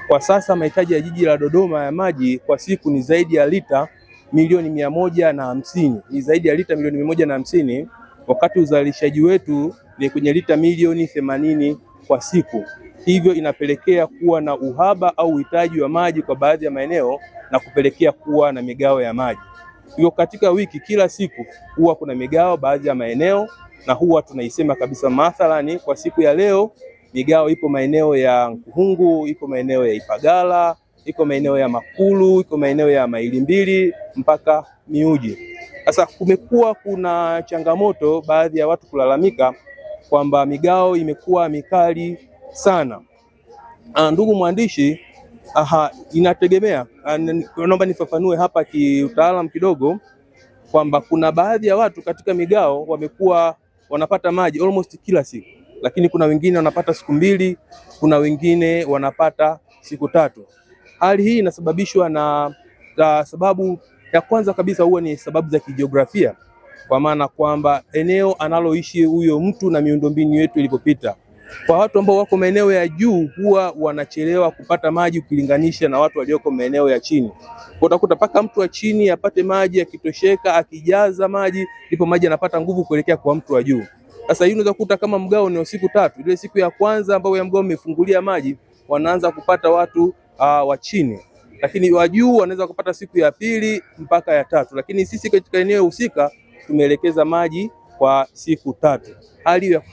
Kwa sasa mahitaji ya jiji la Dodoma ya maji kwa siku ni zaidi ya lita milioni 150. Ni zaidi ya lita milioni 150, wakati uzalishaji wetu ni kwenye lita milioni 80 kwa siku. Hivyo inapelekea kuwa na uhaba au uhitaji wa maji kwa baadhi ya maeneo na kupelekea kuwa na migao ya maji. Hivyo katika wiki kila siku huwa kuna migao baadhi ya maeneo, na huwa tunaisema kabisa, mathalani kwa siku ya leo migao ipo maeneo ya Nkuhungu, iko maeneo ya Ipagala, iko maeneo ya Makulu, iko maeneo ya Maili Mbili mpaka Miuji. Sasa kumekuwa kuna changamoto, baadhi ya watu kulalamika kwamba migao imekuwa mikali sana. Ndugu mwandishi, inategemea. Naomba nifafanue hapa kiutaalamu kidogo kwamba kuna baadhi ya watu katika migao wamekuwa wanapata maji almost kila siku, lakini kuna wengine wanapata siku mbili, kuna wengine wanapata siku tatu. Hali hii inasababishwa na sababu ya kwanza kabisa huwa ni sababu za kijiografia, kwa maana kwamba eneo analoishi huyo mtu na miundombinu yetu ilipopita. Kwa watu ambao wako maeneo ya juu huwa wanachelewa kupata maji ukilinganisha na watu walioko maeneo ya chini. Utakuta paka mtu wa chini apate maji akitosheka, akijaza maji ndipo maji anapata nguvu kuelekea kwa mtu wa juu. Sasa hii unaweza kukuta kama mgao ni siku tatu, ile siku ya kwanza ambayo ya mgao umefungulia maji wanaanza kupata watu wa chini, lakini wa juu wanaweza kupata siku ya pili mpaka ya tatu, lakini sisi katika eneo husika tumeelekeza maji kwa siku tatu.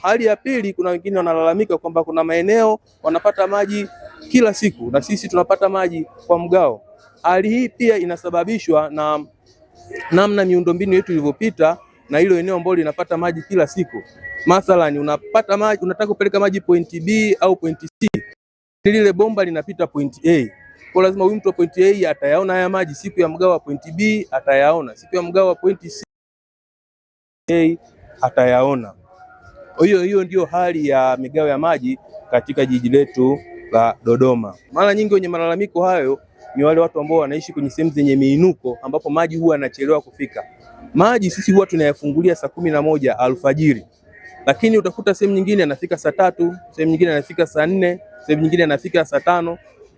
Hali ya pili, kuna wengine wanalalamika kwamba kuna maeneo wanapata maji kila siku na sisi tunapata maji kwa mgao. Hali hii pia inasababishwa na namna miundombinu yetu ilivyopita na hilo eneo ambalo linapata maji kila siku. Mathalani unapata maji, unataka kupeleka maji point B au point C, lile bomba linapita point A. Kwa lazima huyu mtu wa point A atayaona haya maji, siku ya mgao wa point B atayaona, siku ya mgao wa point C atayaona. Hiyo ndio hali ya migao ya maji katika jiji letu la Dodoma. Mara nyingi wenye malalamiko hayo ni wale watu ambao wanaishi kwenye sehemu zenye miinuko ambapo maji huwa yanachelewa kufika. Maji sisi huwa tunayafungulia saa 11 alfajiri, lakini utakuta sehemu nyingine yanafika saa 3, sehemu nyingine yanafika saa 4, sehemu nyingine yanafika saa 5.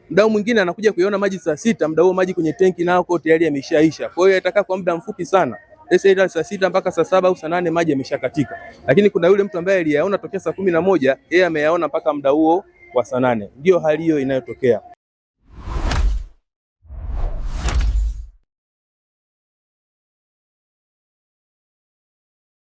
Mdau mwingine anakuja kuiona maji saa 6, mdau maji kwenye tenki nako tayari yameshaisha. Kwa hiyo yatakaa kwa muda mfupi sana. Saa 6 mpaka saa 7 au saa 8 maji yameshakatika. Lakini kuna yule mtu ambaye aliyaona tokea saa 11, yeye ameyaona mpaka muda huo wa saa 8. Ndio hali hiyo inayotokea.